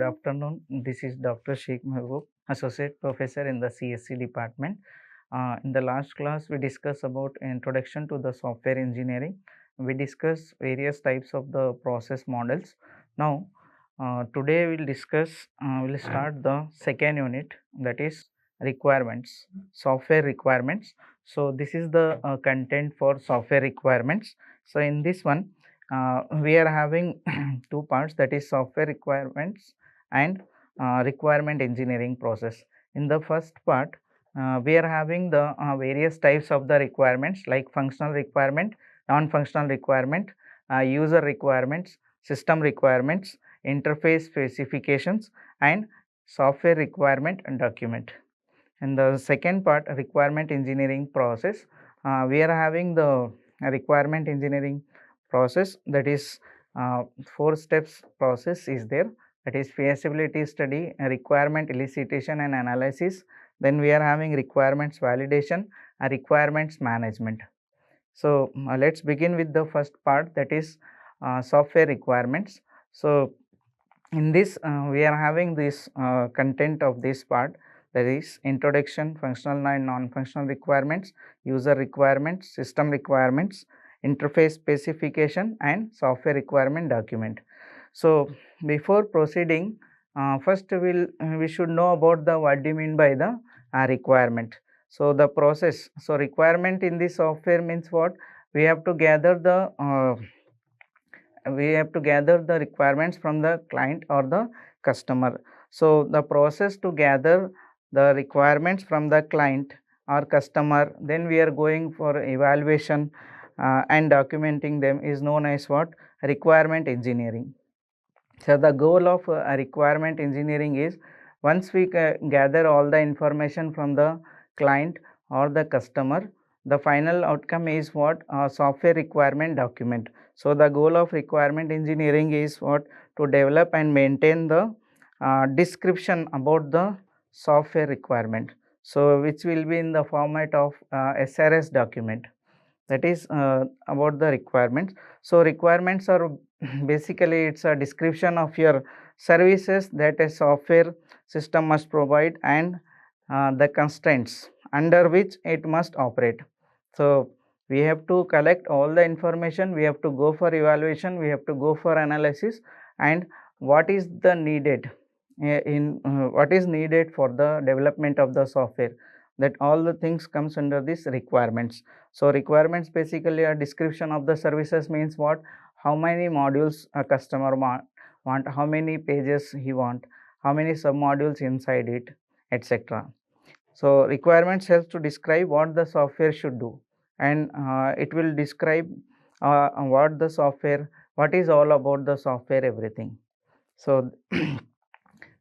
afternoon. This is Dr. Shaik Maheboob, Associate Professor in the CSC department. In the last class, we discussed about introduction to the software engineering. We discussed various types of the process models. Now, today we'll start the second unit, that is requirements, software requirements. So this is the content for software requirements. So in this one, we are having two parts, that is software requirements and requirement engineering process. In the first part, we are having the various types of the requirements like functional requirement, non-functional requirement, user requirements, system requirements, interface specifications, and software requirement and document. In the second part, requirement engineering process, we are having the requirement engineering process, that is four steps process is there, that is feasibility study, requirement elicitation and analysis, then we are having requirements validation, requirements management. So let's begin with the first part, that is software requirements. So in this we are having this content of this part, that is introduction, functional and non-functional requirements, user requirements, system requirements, interface specification, and software requirement document. So before proceeding, first we should know about the what do you mean by the requirement. So the process, so requirement in the software means what? We have to gather the requirements from the client or the customer. So the process to gather the requirements from the client or customer, then we are going for evaluation and documenting them is known as what? Requirement engineering. So the goal of requirement engineering is, once we gather all the information from the client or the customer, the final outcome is what? Software requirement document. So the goal of requirement engineering is what? To develop and maintain the description about the software requirement, so which will be in the format of SRS document. That is about the requirements. So requirements are basically it's a description of your services that a software system must provide, and the constraints under which it must operate. So we have to collect all the information, we have to go for evaluation, we have to go for analysis, and what is the needed what is needed for the development of the software, that all the things comes under this requirements. So requirements basically a description of the services means what? How many modules a customer want, how many pages he want, how many sub modules inside it, etc. So requirements helps to describe what the software should do, and it will describe what the software, what is all about the software, everything. So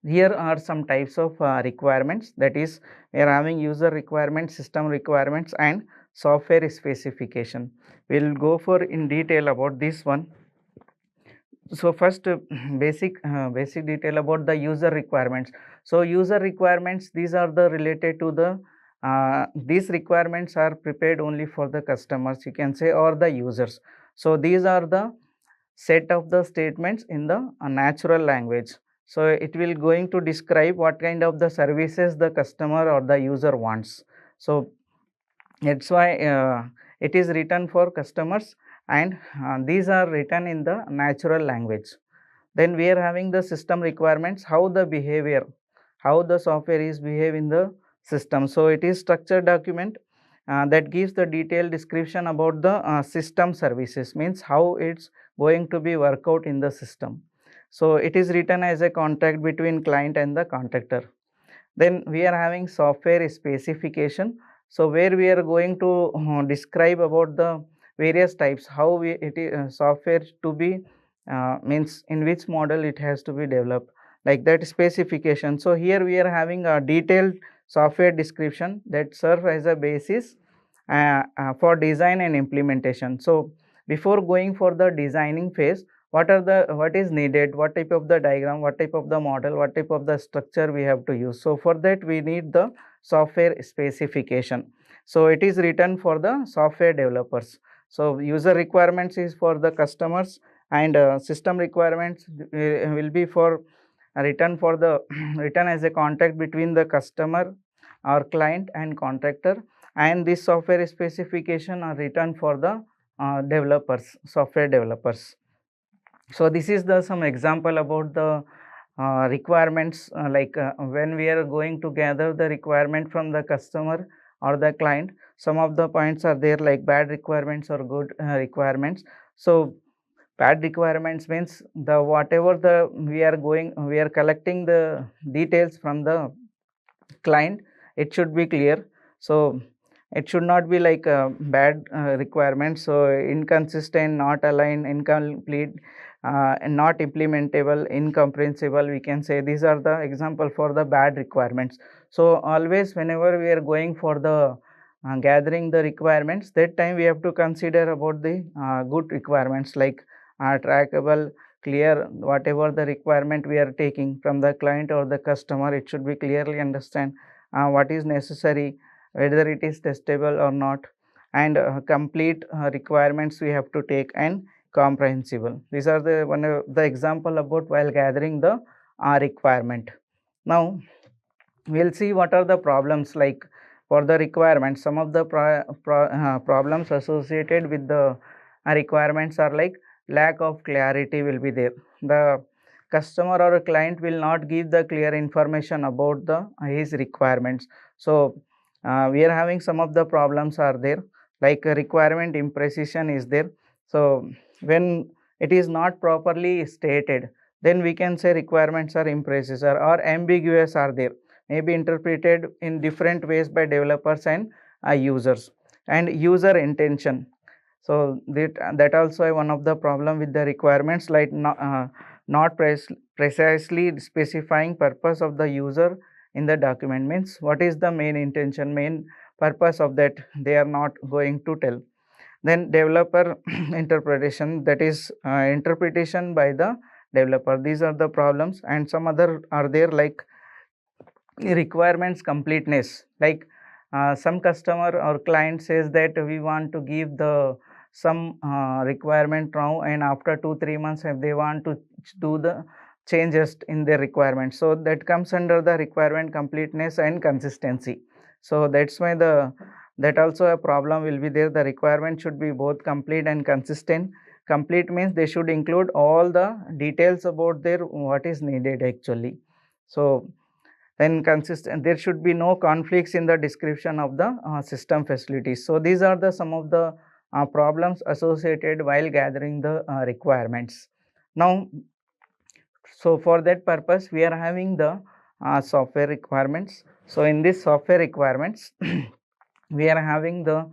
here are some types of requirements, that is we are having user requirements, system requirements, and software specification. We will go for in detail about this one. So first basic detail about the user requirements. So user requirements, these are the related to the these requirements are prepared only for the customers, you can say, or the users. So these are the set of the statements in the natural language. So it will going to describe what kind of the services the customer or the user wants. So that's why it is written for customers, and these are written in the natural language. Then we are having the system requirements, how the behavior, how the software is behave in the system. So it is structured document that gives the detailed description about the system services, means how it's going to be work out in the system. So it is written as a contract between client and the contractor. Then we are having software specification, so where we are going to describe about the various types, how it is software to be means in which model it has to be developed, like that specification. So here we are having a detailed software description that serves as a basis for design and implementation. So before going for the designing phase, what is needed, what type of the diagram, what type of the model, what type of the structure we have to use. So for that we need the software specification. So it is written for the software developers. So user requirements is for the customers, and system requirements will be for written for the written as a contract between the customer or client and contractor, and this software specification are written for the developers, software developers. So this is the some example about the requirements, when we are going to gather the requirement from the customer or the client. Some of the points are there, like bad requirements or good requirements. So bad requirements means the whatever the we are collecting the details from the client, it should be clear. So it should not be like a bad requirement, so inconsistent, not aligned, incomplete, and not implementable, incomprehensible, we can say. These are the example for the bad requirements. So always whenever we are going for the gathering the requirements, that time we have to consider about the good requirements, like trackable, clear, whatever the requirement we are taking from the client or the customer, it should be clearly understand what is necessary, whether it is testable or not, and complete requirements we have to take, and comprehensible. These are the one of the example about while gathering the requirement. Now we'll see what are the problems, like for the requirements. Some of the problems associated with the requirements are like lack of clarity will be there. The customer or a client will not give the clear information about the his requirements. So we are having some of the problems are there, like requirement imprecision is there. So when it is not properly stated, then we can say requirements are imprecise or ambiguous are there, may be interpreted in different ways by developers and users. And user intention, so that also one of the problem with the requirements, like not precisely specifying purpose of the user in the document, means what is the main intention, main purpose of that, they are not going to tell. Then developer interpretation, that is interpretation by the developer. These are the problems, and some other are there, like requirements completeness, like some customer or client says that we want to give the some requirement now, and after 2-3 months if they want to do the changes in their requirement, so that comes under the requirement completeness and consistency. So that's why the that also a problem will be there. The requirement should be both complete and consistent. Complete means they should include all the details about their what is needed actually. So then consistent, there should be no conflicts in the description of the system facilities. So these are the some of the problems associated while gathering the requirements. Now, so for that purpose we are having the software requirements. So in this software requirements we are having the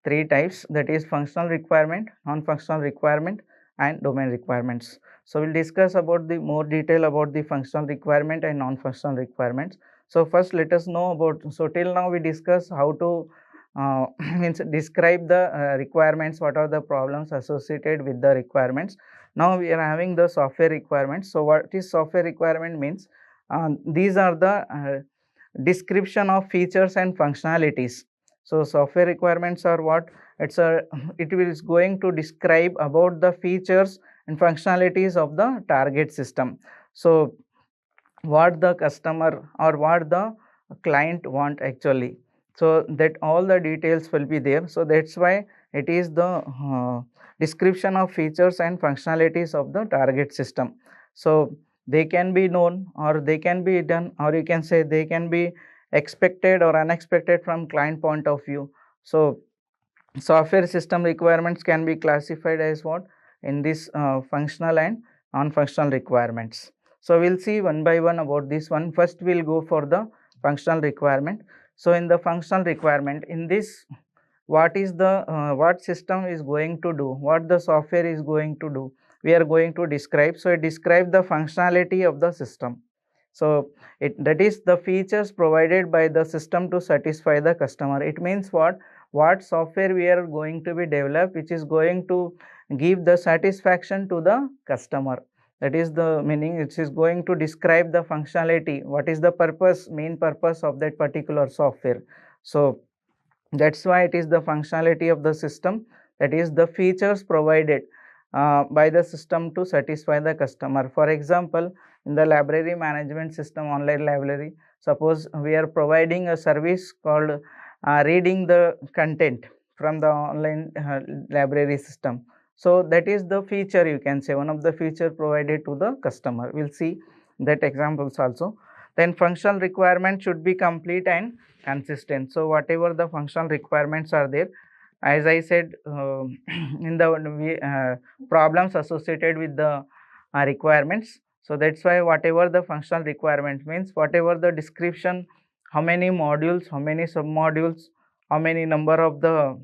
three types, that is functional requirement, non-functional requirement, and domain requirements. So we'll discuss about the more detail about the functional requirement and non-functional requirements. So first let us know about, so till now we discuss how to means describe the requirements, what are the problems associated with the requirements. Now we are having the software requirements. So what is software requirement means, these are the description of features and functionalities. So software requirements are what, it's a it is going to describe about the features and functionalities of the target system. So what the customer or what the client want actually, so that all the details will be there. So that's why it is the description of features and functionalities of the target system. So they can be known or they can be done, or you can say they can be expected or unexpected from client point of view. So software system requirements can be classified as what, in this functional and non-functional requirements. So we'll see one by one about this one. First we'll go for the functional requirement. So in the functional requirement, in this what is the what system is going to do, what the software is going to do, we are going to describe. So it describe the functionality of the system. So that is the features provided by the system to satisfy the customer. It means what software we are going to be developed, which is going to give the satisfaction to the customer. That is the meaning. It is going to describe the functionality, what is the purpose, main purpose of that particular software. So that's why it is the functionality of the system, that is the features provided by the system to satisfy the customer. For example, in the library management system, online library, suppose we are providing a service called reading the content from the online library system. So that is the feature, you can say, one of the feature provided to the customer. We'll see that examples also. Then functional requirement should be complete and consistent. So whatever the functional requirements are there, as I said, in the problems associated with the requirements. So that's why whatever the functional requirement means, whatever the description, how many modules, how many sub modules, how many number of the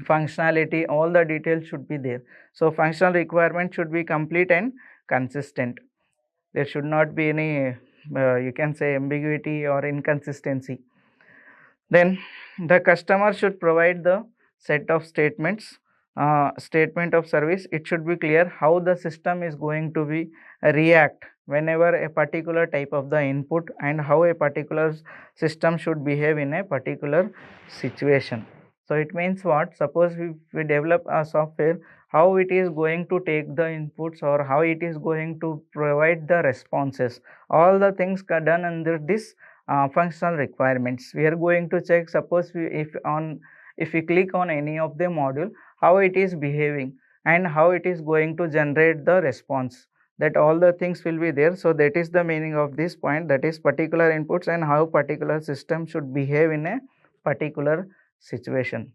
functionality, all the details should be there. So functional requirement should be complete and consistent. There should not be any you can say ambiguity or inconsistency. Then the customer should provide the set of statements, statement of service. It should be clear how the system is going to be react whenever a particular type of the input, and how a particular system should behave in a particular situation. So it means what? Suppose we develop a software, how it is going to take the inputs, or how it is going to provide the responses. All the things are done under this functional requirements. We are going to check, suppose if we click on any of the module, how it is behaving and how it is going to generate the response, that all the things will be there. So that is the meaning of this point, that is particular inputs and how particular system should behave in a particular situation.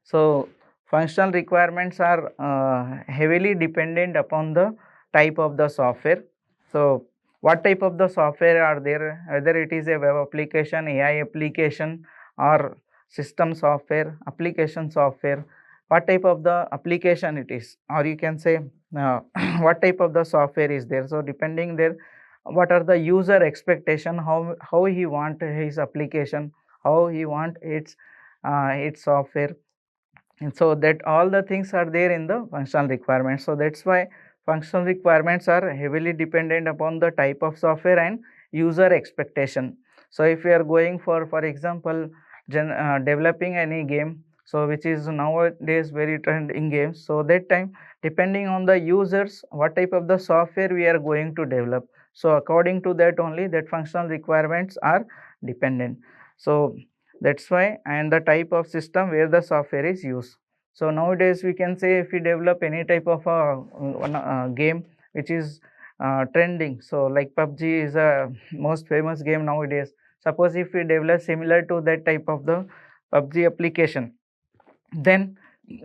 So functional requirements are heavily dependent upon the type of the software. So what type of the software are there, whether it is a web application, AI application, or system software, application software, what type of the application it is, or you can say what type of the software is there. So depending there, what are the user expectation, how he want his application, how he want its software. And so that all the things are there in the functional requirements. So that's why functional requirements are heavily dependent upon the type of software and user expectation. So if we are going for example, developing any game, so which is nowadays very trending games, so that time depending on the users, what type of the software we are going to develop, so according to that only that functional requirements are dependent. So that's why, and the type of system where the software is used. So nowadays we can say, if we develop any type of a game which is trending, so like PUBG is a most famous game nowadays. Suppose if we develop similar to that type of the PUBG application, then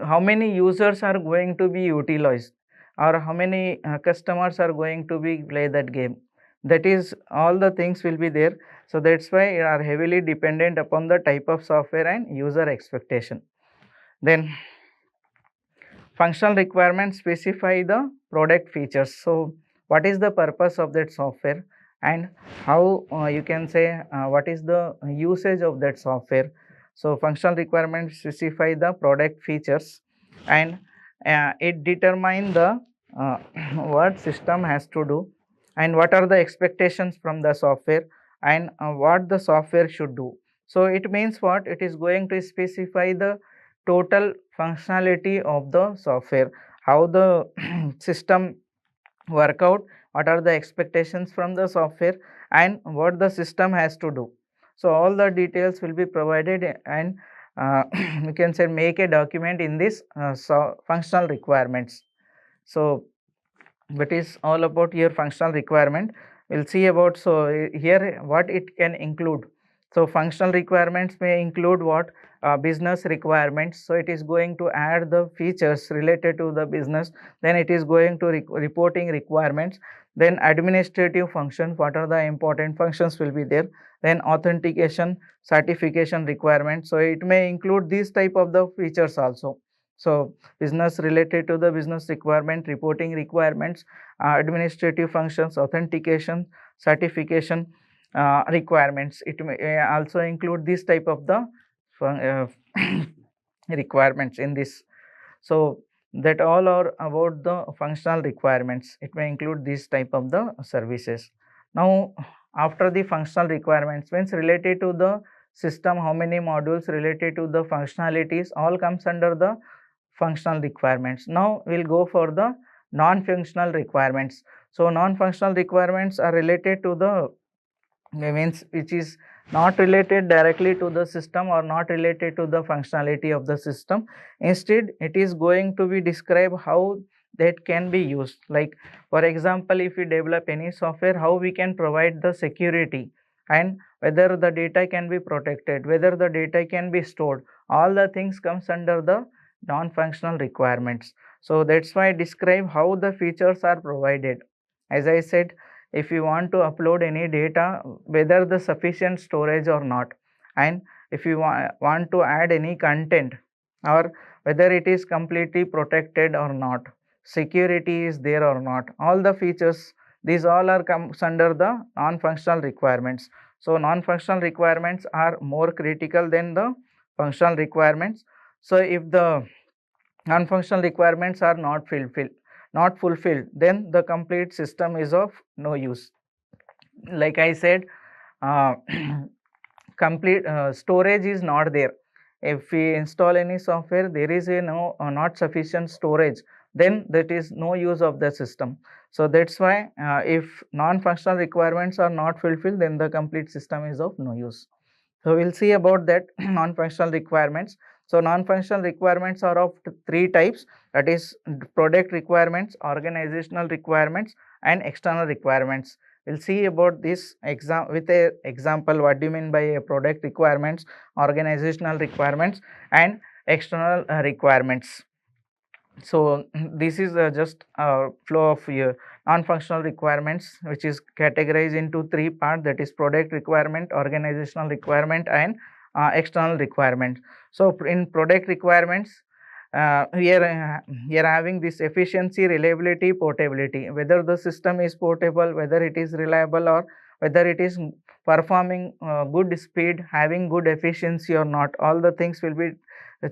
how many users are going to be utilized, or how many customers are going to be play that game, that is all the things will be there. So that's why it are heavily dependent upon the type of software and user expectation. Then functional requirements specify the product features. So what is the purpose of that software, and how you can say what is the usage of that software. So functional requirements specify the product features, and it determine the uh, what system has to do, and what are the expectations from the software, and what the software should do. So it means what? It is going to specify the total functionality of the software, how the system work out, what are the expectations from the software, and what the system has to do. So all the details will be provided, and you can say make a document in this functional requirements. So that is all about your functional requirement. We'll see about, so here what it can include. So functional requirements may include what? Business requirements. So it is going to add the features related to the business. Then it is going to reporting requirements. Then administrative functions, what are the important functions will be there. Then authentication, certification requirements. So it may include these type of the features also. So business related to the business requirement, reporting requirements, administrative functions, authentication, certification requirements. It may also include this type of the requirements in this. So that all are about the functional requirements. It may include this type of the services. Now after the functional requirements means related to the system, how many modules related to the functionalities, all comes under the functional requirements. Now we'll go for the non-functional requirements. So non-functional requirements are related to the means which is not related directly to the system or not related to the functionality of the system. Instead, it is going to be describe how that can be used. Like for example, if we develop any software, how we can provide the security, and whether the data can be protected, whether the data can be stored, all the things comes under the non-functional requirements. So that's why I describe how the features are provided. As I said, if you want to upload any data, whether the sufficient storage or not, and if you want to add any content, or whether it is completely protected or not, security is there or not, all the features, these all are comes under the non-functional requirements. So non-functional requirements are more critical than the functional requirements. So if the non-functional requirements are not fulfilled, then the complete system is of no use. Like I said, uh, complete storage is not there. If we install any software, there is a no not sufficient storage, then that is no use of the system. So that's why if non-functional requirements are not fulfilled, then the complete system is of no use. So we'll see about that non-functional requirements. So non-functional requirements are of three types, that is product requirements, organizational requirements, and external requirements. We'll see about this with a example. What do you mean by a product requirements, organizational requirements, and external requirements? So this is just a flow of non-functional requirements, which is categorized into three parts, that is product requirement, organizational requirement, and external requirement. So in product requirements, we are having this efficiency, reliability, portability, whether the system is portable, whether it is reliable, or whether it is performing good speed, having good efficiency or not. All the things will be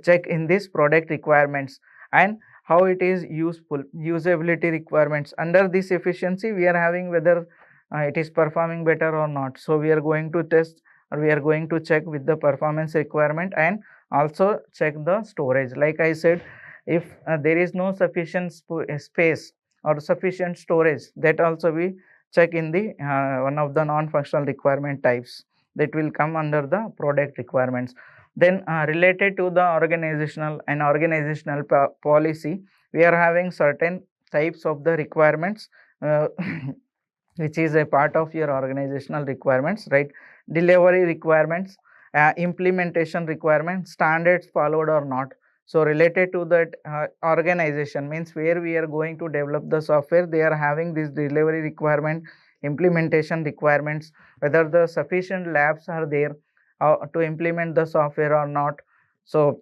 checked in this product requirements. And how it is useful, usability requirements. Under this efficiency, we are having whether it is performing better or not. So we are going to test, or we are going to check with the performance requirement, and also check the storage. Like I said, if there is no sufficient space or sufficient storage, that also we check in the one of the non-functional requirement types, that will come under the product requirements. Then related to the organizational and organizational policy, we are having certain types of the requirements which is a part of your organizational requirements, right? Delivery requirements, implementation requirements, standards followed or not. So related to that organization, means where we are going to develop the software, they are having this delivery requirement, implementation requirements, whether the sufficient labs are there to implement the software or not. So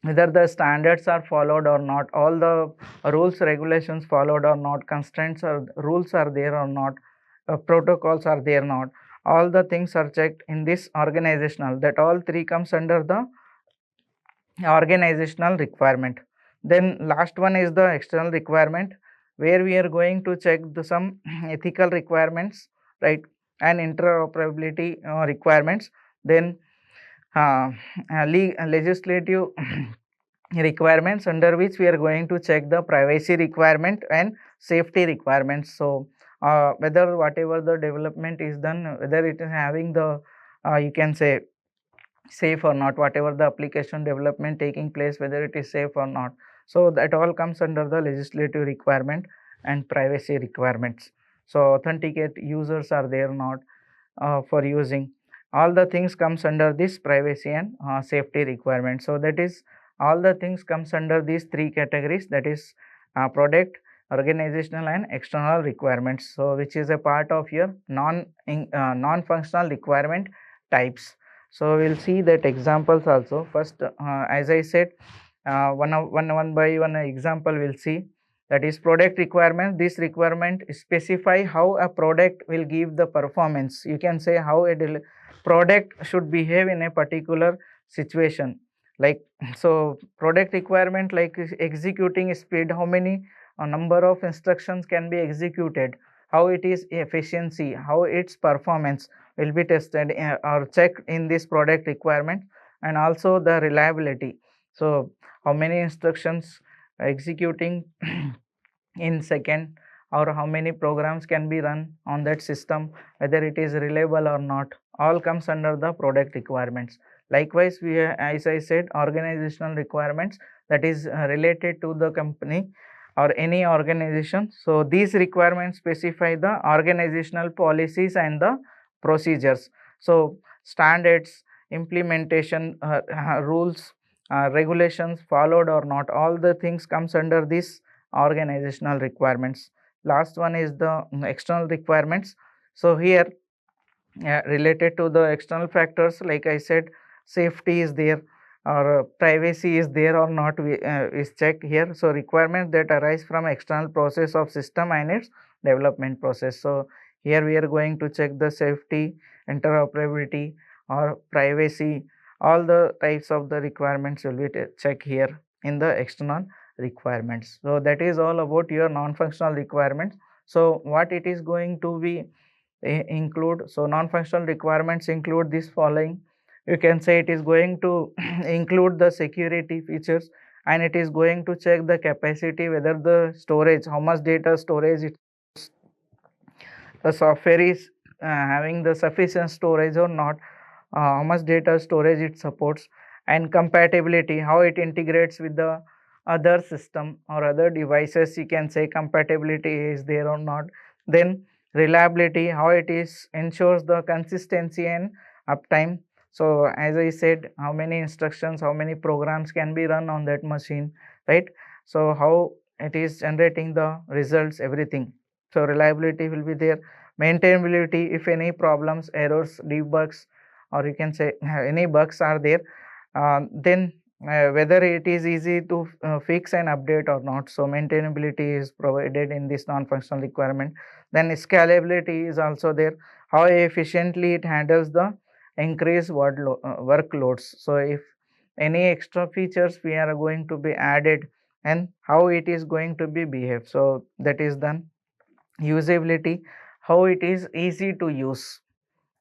whether the standards are followed or not, all the rules regulations followed or not, constraints or rules are there or not, protocols are there or not, all the things are checked in this organizational. That all three comes under the organizational requirement. Then last one is the external requirement, where we are going to check some ethical requirements, right, and interoperability requirements. Then legislative requirements, under which we are going to check the privacy requirement and safety requirements. So whether whatever the development is done, whether it is having the you can say safe or not, whatever the application development taking place, whether it is safe or not. So that all comes under the legislative requirement and privacy requirements. So authenticate users are there or not for using, all the things comes under this privacy and safety requirement. So that is all the things comes under these three categories, that is product, organizational, and external requirements. So which is a part of your non-functional requirement types. So we'll see that examples also. First, as I said, one by one example we'll see. That is product requirement. This requirement specify how a product will give the performance. You can say how a product should behave in a particular situation. Like so, product requirement like executing speed, how many number of instructions can be executed, how it is efficiency, how its performance will be tested or checked in this product requirement, and also the reliability. So how many instructions executing in second, or how many programs can be run on that system, whether it is reliable or not, all comes under the product requirements. Likewise, we as I said, organizational requirements, that is related to the company or any organization. So these requirements specify the organizational policies and the procedures. So standards, implementation, rules, regulations followed or not, all the things comes under this organizational requirements. Last one is the external requirements. So here, related to the external factors, like I said, safety is there or privacy is there or not, is checked here. So requirements that arise from external process of system and its development process. So here we are going to check the safety, interoperability or privacy, all the types of the requirements will be checked here in the external requirements. So that is all about your non-functional requirements. So what it is going to be include, so non-functional requirements include this following. You can say it is going to include the security features, and it is going to check the capacity, whether the storage, how much data storage it, the software is having the sufficient storage or not, how much data storage it supports, and compatibility, how it integrates with the other system or other devices, you can say compatibility is there or not. Then reliability, how it is ensures the consistency and uptime. So as I said, how many instructions, how many programs can be run on that machine, right? So how it is generating the results, everything. So reliability will be there. Maintainability, if any problems, errors, debugs, or you can say any bugs are there, then whether it is easy to fix and update or not. So maintainability is provided in this non-functional requirement. Then scalability is also there, how efficiently it handles the increased workloads. So if any extra features we are going to be added, and how it is going to be behave, so that is done. Usability, how it is easy to use,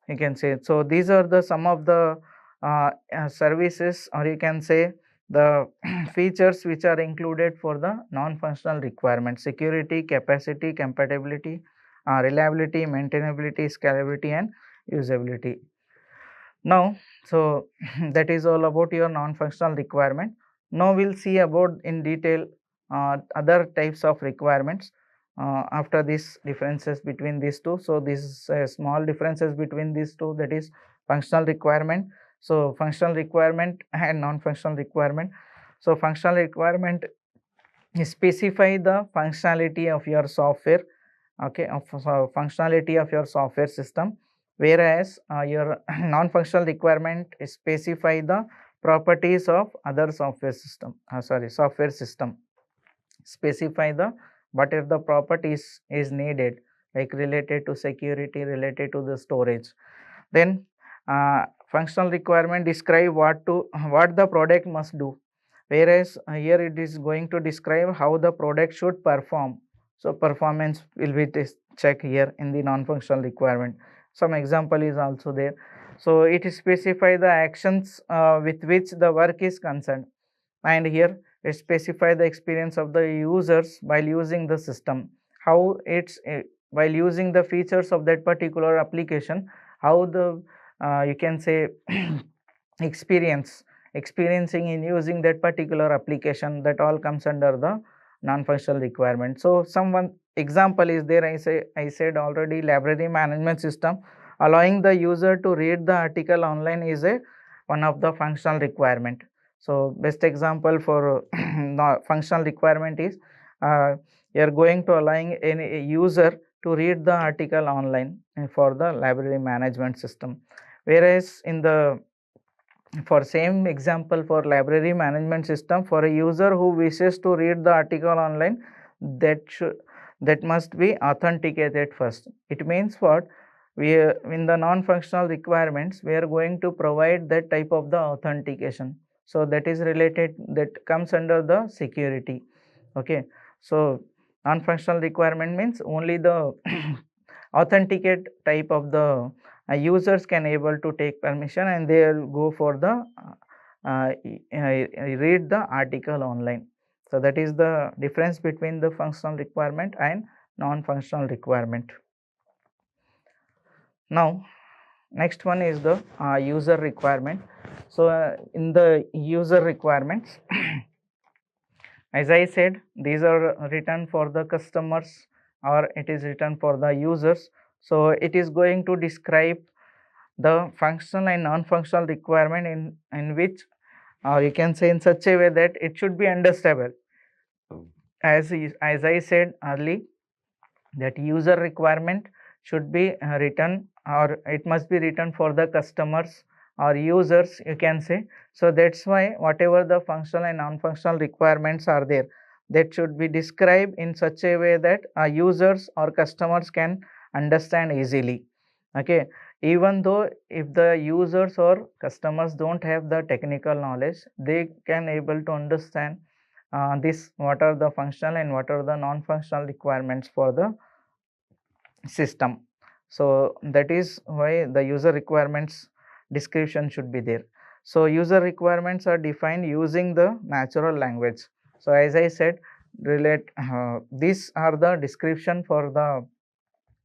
you can say. So these are the some of the services, or you can say the features which are included for the non-functional requirements: security, capacity, compatibility, reliability, maintainability, scalability and usability. Now, so that is all about your non-functional requirement. Now we'll see about in detail other types of requirements after these differences between these two. So these small differences between these two, that is functional requirement. So functional requirement and non-functional requirement. So functional requirement specify the functionality of your software, okay, of functionality of your software system, whereas your non-functional requirement specify the properties of other software system, software system, specify the what if the properties is needed, like related to security, related to the storage. Then functional requirement describe what the product must do, whereas here it is going to describe how the product should perform. So performance will be checked here in the non-functional requirement. Some example is also there. So it specify the actions with which the work is concerned, and here it specify the experience of the users while using the system, how it's while using the features of that particular application, how the you can say experiencing in using that particular application, that all comes under the non-functional requirement. So some one example is there, I said already, library management system, allowing the user to read the article online is a one of the functional requirement. So best example for functional requirement is you are going to allowing any user to read the article online for the library management system. Whereas in the for same example, for library management system, for a user who wishes to read the article online, that must be authenticated first. It means what, we in the non-functional requirements we are going to provide that type of the authentication. So that is related, that comes under the security. Okay, so non-functional requirement means only the authenticate type of the users can able to take permission, and they will go for the read the article online. So that is the difference between the functional requirement and non-functional requirement. Now next one is the user requirement. So in the user requirements as I said, these are written for the customers or it is written for the users. So it is going to describe the functional and non-functional requirement in which, or you can say in such a way that it should be understandable. As I said early, that user requirement should be written, or it must be written for the customers or users, you can say. So that's why whatever the functional and non-functional requirements are there, that should be described in such a way that users or customers can understand easily. Okay, even though if the users or customers don't have the technical knowledge, they can able to understand this, what are the functional and what are the non-functional requirements for the system. So that is why the user requirements description should be there. So user requirements are defined using the natural language. So as I said, these are the description for the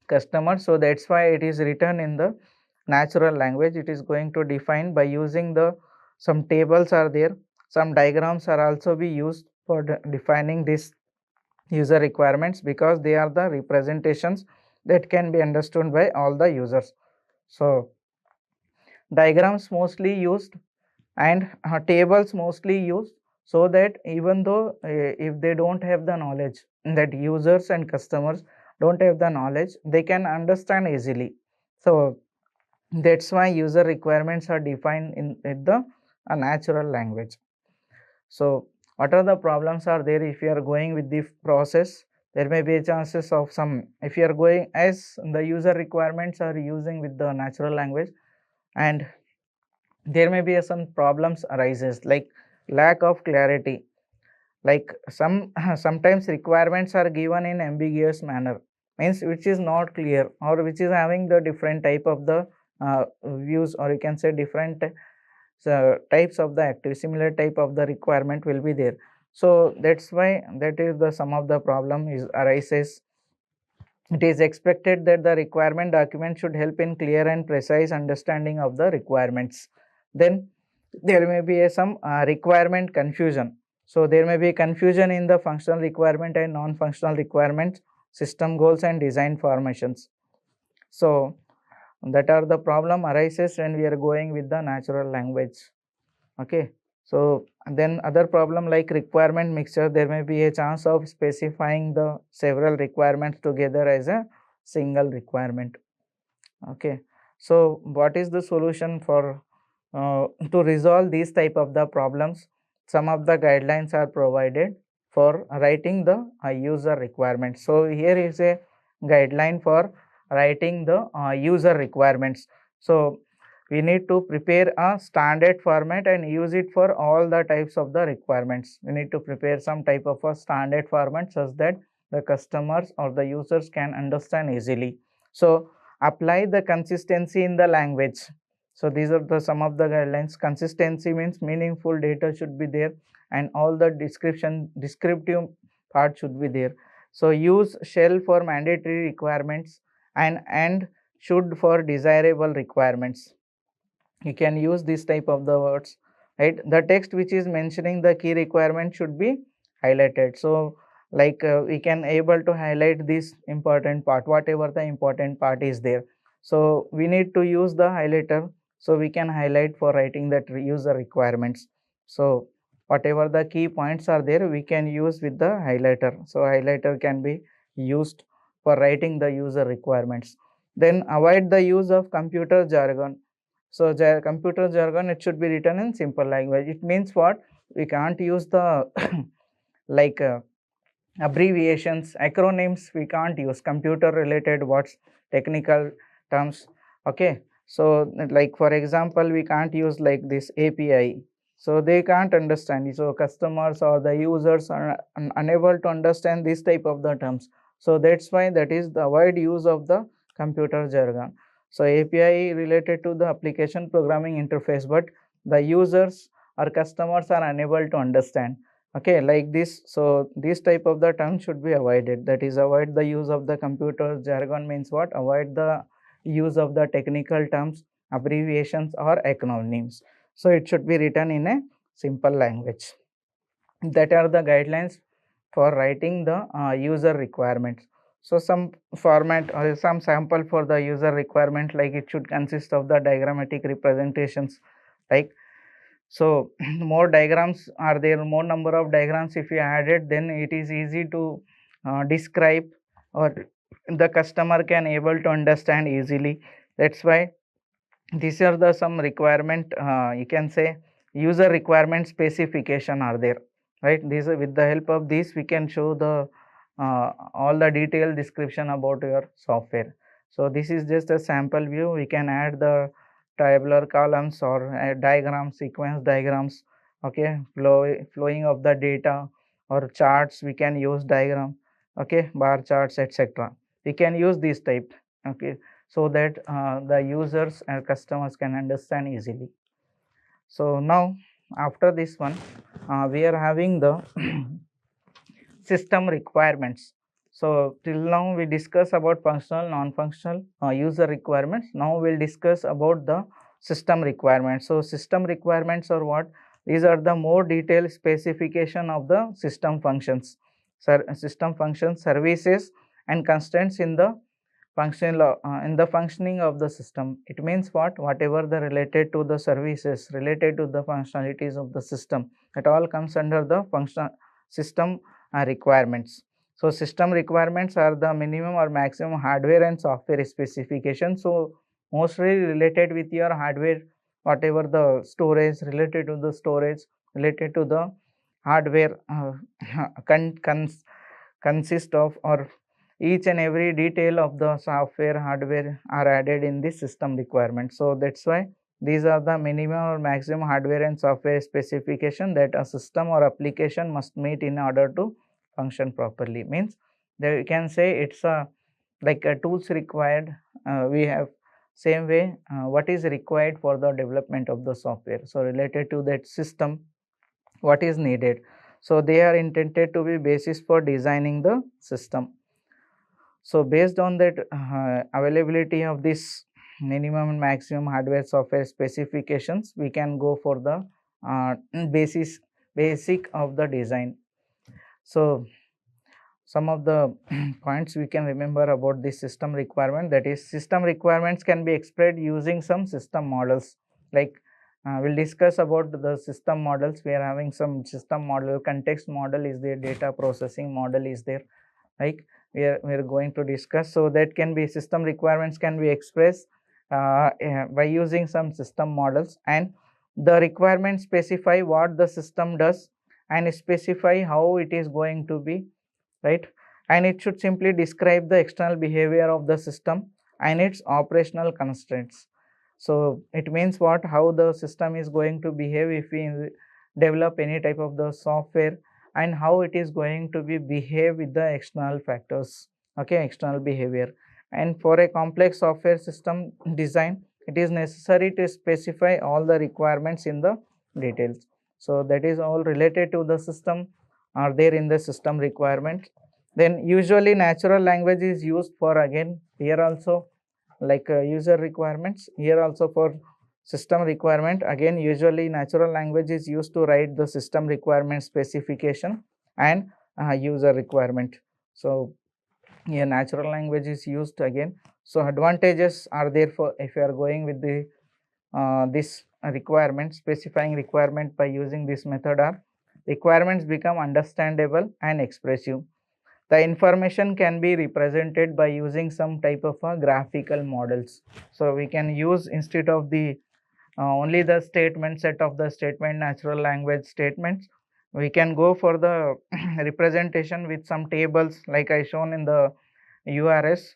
customer. So that's why it is written in the natural language. It is going to define by using the, some tables are there, some diagrams are also be used for defining this user requirements, because they are the representations that can be understood by all the users. So diagrams mostly used and tables mostly used, so that even though if they don't have the knowledge, that users and customers don't have the knowledge, they can understand easily. So that's why user requirements are defined in the natural language. So what are the problems are there if you are going with the process? There may be chances of some, if you are going as the user requirements are using with the natural language, and there may be some problems arises like lack of clarity, like sometimes requirements are given in ambiguous manner, means which is not clear, or which is having the different type of the views, or you can say different types of the active, similar type of the requirement will be there. So that's why that is the some of the problem is arises. It is expected that the requirement document should help in clear and precise understanding of the requirements. Then there may be some requirement confusion. So there may be confusion in the functional requirement and non-functional requirements, system goals and design formations. So that are the problem arises when we are going with the natural language. Okay, so then other problem like requirement mixture, there may be a chance of specifying the several requirements together as a single requirement. Okay, so what is the solution for to resolve these type of the problems? Some of the guidelines are provided for writing the user requirements. So here is a guideline for writing the user requirements. So we need to prepare a standard format and use it for all the types of the requirements. We need to prepare some type of a standard format such that the customers or the users can understand easily. So apply the consistency in the language. So these are the some of the guidelines. Consistency means meaningful data should be there, and all the descriptive part should be there. So use shall for mandatory requirements and should for desirable requirements. You can use this type of the words, right? The text which is mentioning the key requirement should be highlighted. So like we can able to highlight this important part, whatever the important part is there. So we need to use the highlighter, so we can highlight for writing that user requirements. So whatever the key points are there, we can use with the highlighter. So highlighter can be used for writing the user requirements. Then avoid the use of computer jargon. So computer jargon, it should be written in simple language. It means what? We can't use the like abbreviations, acronyms. We can't use computer related words, technical terms. Okay. So like for example, we can't use like this API. So they can't understand. So customers or the users are unable to understand this type of the terms. So that's why that is the avoid use of the computer jargon. So API related to the application programming interface, but the users or customers are unable to understand. Okay, like this. So this type of the term should be avoided, that is avoid the use of the computer jargon. Means what? Avoid the use of the technical terms, abbreviations or acronyms. So it should be written in a simple language. That are the guidelines for writing the user requirements. So some format or some sample for the user requirement, like it should consist of the diagrammatic representations, like so more diagrams are there, more number of diagrams if you added, then it is easy to describe, or the customer can able to understand easily. That's why these are the some requirement, you can say user requirement specification are there, right? These with the help of this we can show the all the detailed description about your software. So this is just a sample view. We can add the tabular columns or diagrams, sequence diagrams, okay, flowing of the data, or charts we can use diagram, okay, bar charts, etc. We can use this type, okay, so that the users and customers can understand easily. So now after this one, we are having the system requirements. So till now we discuss about functional, non-functional, user requirements. Now we'll discuss about the system requirements. So system requirements are what? These are the more detailed specification of the system functions, system functions, services and constraints in the in the functioning of the system. It means what? Whatever the related to the services, related to the functionalities of the system, it all comes under the function system requirements. So system requirements are the minimum or maximum hardware and software specifications. So mostly related with your hardware, whatever the storage, related to the storage, related to the hardware, consist of, or each and every detail of the software hardware are added in this system requirement. So that's why these are the minimum or maximum hardware and software specification that a system or application must meet in order to function properly. Means there you can say it's a like a tools required, we have same way what is required for the development of the software. So related to that system, what is needed, so they are intended to be basis for designing the system. So based on that availability of this minimum and maximum hardware software specifications, we can go for the basic of the design. So some of the points we can remember about this system requirement, that is system requirements can be expressed using some system models. Like we'll discuss about the system models. We are having some system model, context model is there, data processing model is there, like we are going to discuss. So that can be system requirements can be expressed by using some system models, and the requirements specify what the system does and specify how it is going to be, right? And it should simply describe the external behavior of the system and its operational constraints. So it means what? How the system is going to behave if we develop any type of the software, and how it is going to be behave with the external factors, okay, external behavior. And for a complex software system design, it is necessary to specify all the requirements in the details. So that is all related to the system are there in the system requirements. Then usually natural language is used for, again here also, like user requirements, here also for system requirement, again usually natural language is used to write the system requirement specification and user requirement. So here natural language is used again. So advantages are there for if you are going with the this requirement, specifying requirement by using this method are: requirements become understandable and expressive. The information can be represented by using some type of graphical models. So we can use, instead of the only the statement set of the statement natural language statements, we can go for the representation with some tables, like I shown in the URS,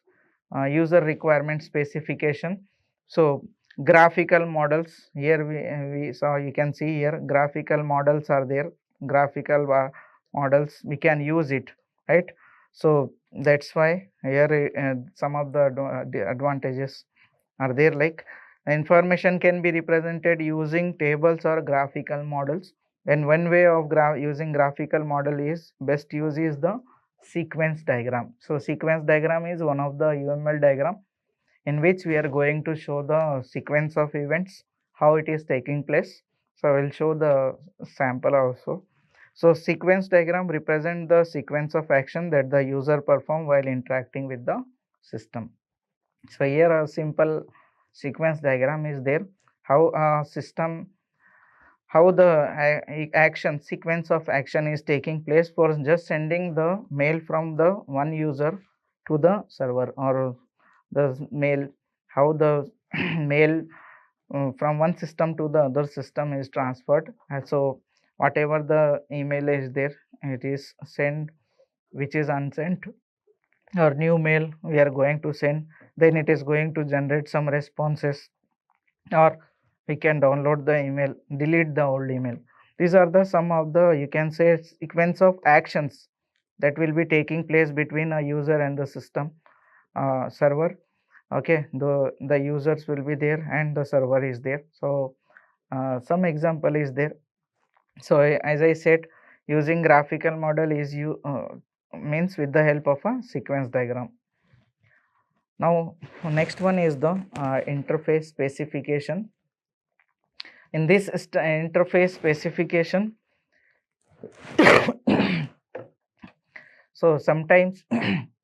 user requirement specification. So graphical models, here we saw, you can see here graphical models are there, graphical models we can use it, right? So that's why here some of the advantages are there, like information can be represented using tables or graphical models. And one way of using graphical model is best use is the sequence diagram. So sequence diagram is one of the UML diagram in which we are going to show the sequence of events, how it is taking place. So I will show the sample also. So sequence diagram represent the sequence of action that the user perform while interacting with the system. So here a simple sequence diagram is there, how a system, how the action sequence of action is taking place for just sending the mail from the one user to the server, or the mail, how the mail from one system to the other system is transferred. And so whatever the email is there, it is sent, which is unsent, or new mail we are going to send, then it is going to generate some responses, or we can download the email, delete the old email. These are the some of the, you can say, sequence of actions that will be taking place between a user and the system server. Okay, the users will be there and the server is there. So some example is there. So as I said, using graphical model is you means with the help of a sequence diagram. Now next one is the interface specification. In this interface specification, so sometimes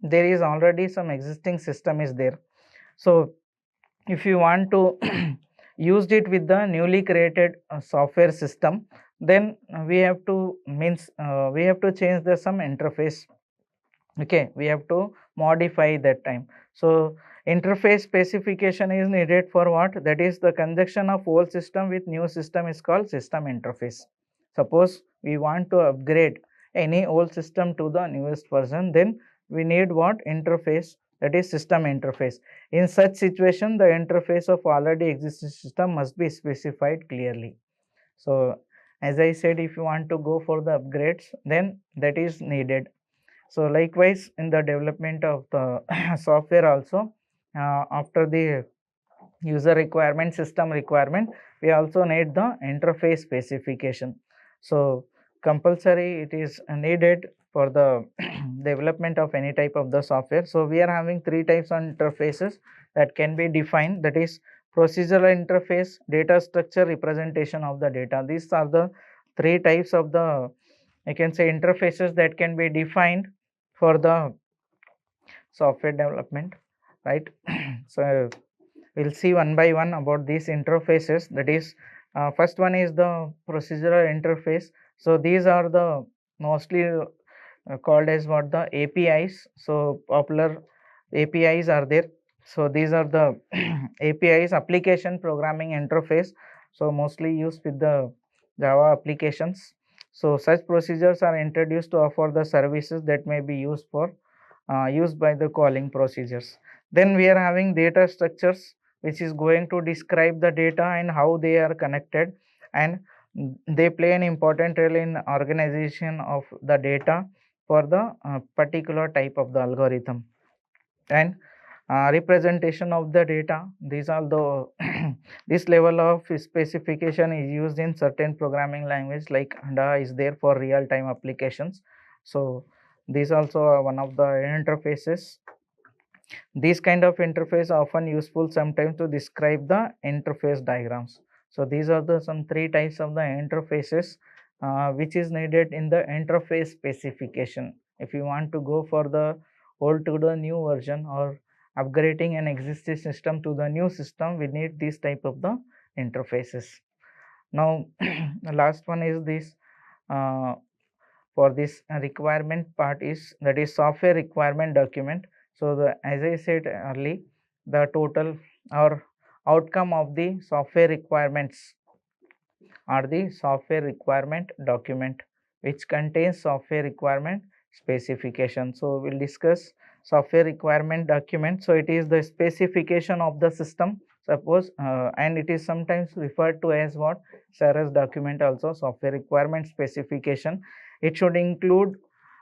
there is already some existing system is there. So if you want to use it with the newly created software system, then we have to we have to change the some interface. Okay, we have to modify that time. So interface specification is needed for what? That is the conjunction of old system with new system is called system interface. Suppose we want to upgrade any old system to the newest version, then we need what? Interface, that is system interface. In such situation, the interface of already existing system must be specified clearly. So as I said, if you want to go for the upgrades, then that is needed. So likewise in the development of the software also, after the user requirement, system requirement, we also need the interface specification. So compulsory it is needed for the development of any type of the software. So we are having three types of interfaces that can be defined, that is procedural interface, data structure, representation of the data. These are the three types of the, I can say, interfaces that can be defined for the software development, right? So we'll see one by one about these interfaces. That is first one is the procedural interface. So these are the mostly called as what? The APIs. So popular APIs are there. So these are the APIs, application programming interface, so mostly used with the Java applications. So such procedures are introduced to offer the services that may be used by the calling procedures. Then we are having data structures, which is going to describe the data and how they are connected, and they play an important role in organization of the data for the particular type of the algorithm. And representation of the data, these are the this level of specification is used in certain programming language, like DA is there for real time applications. So these also are one of the interfaces. These kind of interface are often useful sometimes to describe the interface diagrams. So these are the some three types of the interfaces which is needed in the interface specification. If you want to go for the old to the new version, or upgrading an existing system to the new system, we need this type of the interfaces. Now the last one is this for this requirement part is, that is software requirement document. So the, as I said early, the total or outcome of the software requirements are the software requirement document, which contains software requirement specification. So we'll discuss software requirement document. So it is the specification of the system, suppose and it is sometimes referred to as what? SRS document also, software requirement specification. It should include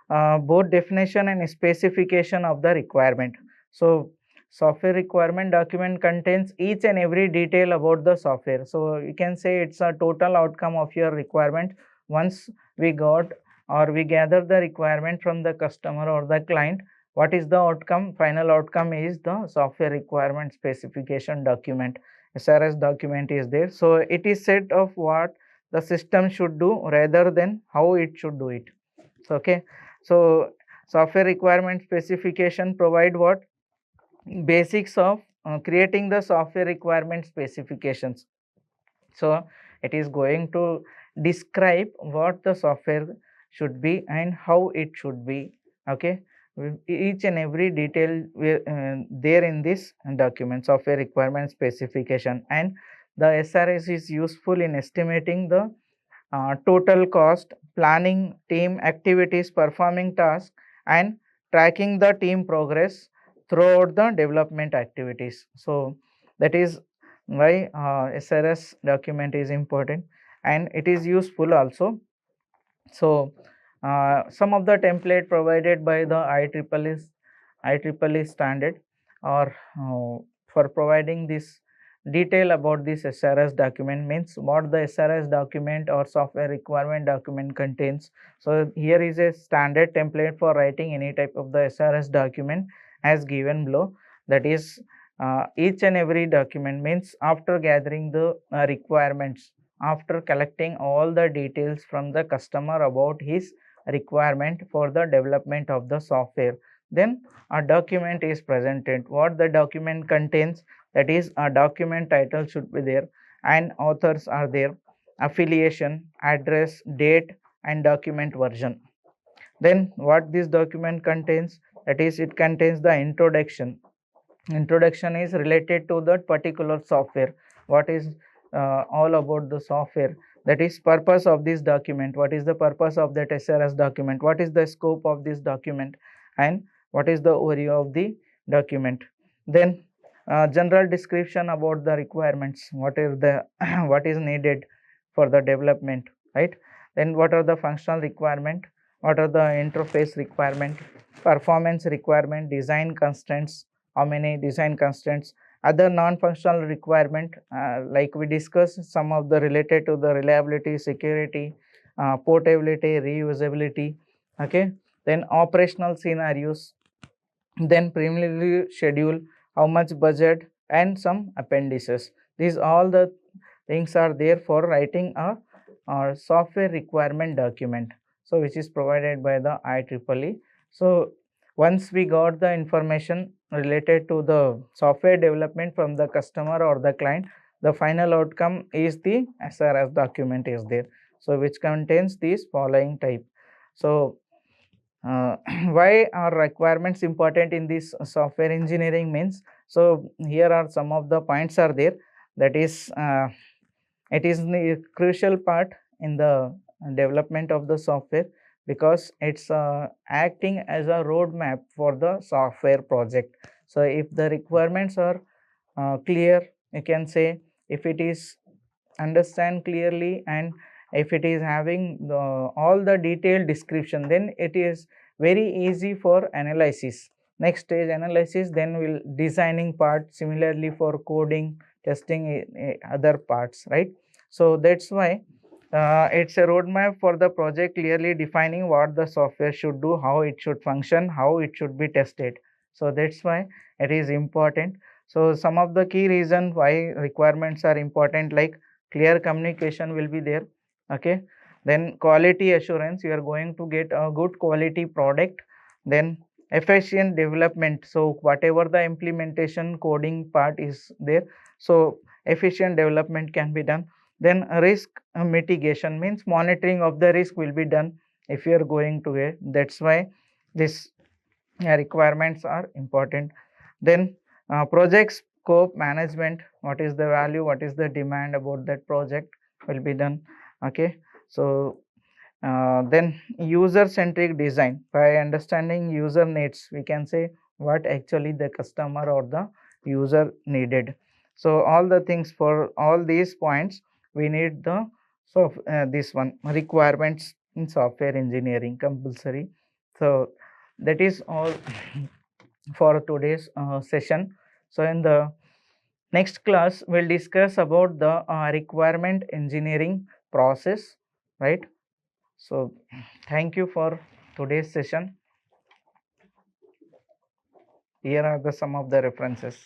both definition and specification of the requirement. So software requirement document contains each and every detail about the software. So you can say it's a total outcome of your requirement, once we got or we gather the requirement from the customer or the client, what is the outcome? Final outcome is the software requirement specification document. SRS document is there. So it is set of what the system should do rather than how it should do it. So, okay, so software requirement specification provide what? Basics of creating the software requirement specifications. So it is going to describe what the software should be and how it should be. Okay, each and every detail there in this document, software requirement specification. And the SRS is useful in estimating the total cost, planning team activities, performing tasks, and tracking the team progress throughout the development activities. So that is why SRS document is important, and it is useful also. So some of the template provided by the IEEE standard or for providing this detail about this SRS document, means what the SRS document or software requirement document contains. So here is a standard template for writing any type of the SRS document as given below. That is each and every document, means after gathering the requirements, after collecting all the details from the customer about his requirement for the development of the software, then a document is presented. What the document contains, that is a document title should be there, and authors are there, affiliation, address, date, and document version. Then what this document contains, that is it contains the introduction. Introduction is related to that particular software, what is all about the software, that is purpose of this document, what is the purpose of that SRS document, what is the scope of this document, and what is the overview of the document. Then general description about the requirements, what is the what is needed for the development, right? Then what are the functional requirement, what are the interface requirement, performance requirement, design constraints, how many design constraints, other non-functional requirement, like we discussed some of the related to the reliability, security, portability, reusability. Okay, then operational scenarios, then preliminary schedule, how much budget, and some appendices. These all the things are there for writing a software requirement document, so which is provided by the IEEE. So once we got the information related to the software development from the customer or the client, the final outcome is the SRS document is there, so which contains these following type. So why are requirements important in this software engineering means, so here are some of the points are there, that is it is the crucial part in the development of the software, because it's acting as a roadmap for the software project. So if the requirements are clear, you can say, if it is understand clearly, and if it is having all the detailed description, then it is very easy for analysis, next stage analysis, then will designing part, similarly for coding, testing, other parts, right? So that's why it's a roadmap for the project, clearly defining what the software should do, how it should function, how it should be tested. So that's why it is important. So some of the key reasons why requirements are important, like clear communication will be there. Okay, then quality assurance, you are going to get a good quality product. Then efficient development, so whatever the implementation coding part is there, so efficient development can be done. Then risk mitigation, means monitoring of the risk will be done if you are going to get, that's why this requirements are important. Then project scope management, what is the value, what is the demand about that project will be done. Okay, so then user centric design, by understanding user needs, we can say what actually the customer or the user needed. So all the things, for all these points we need the, so this one requirements in software engineering compulsory. So that is all for today's session. So in the next class we'll discuss about the requirement engineering process, right? So thank you for today's session. Here are the some of the references.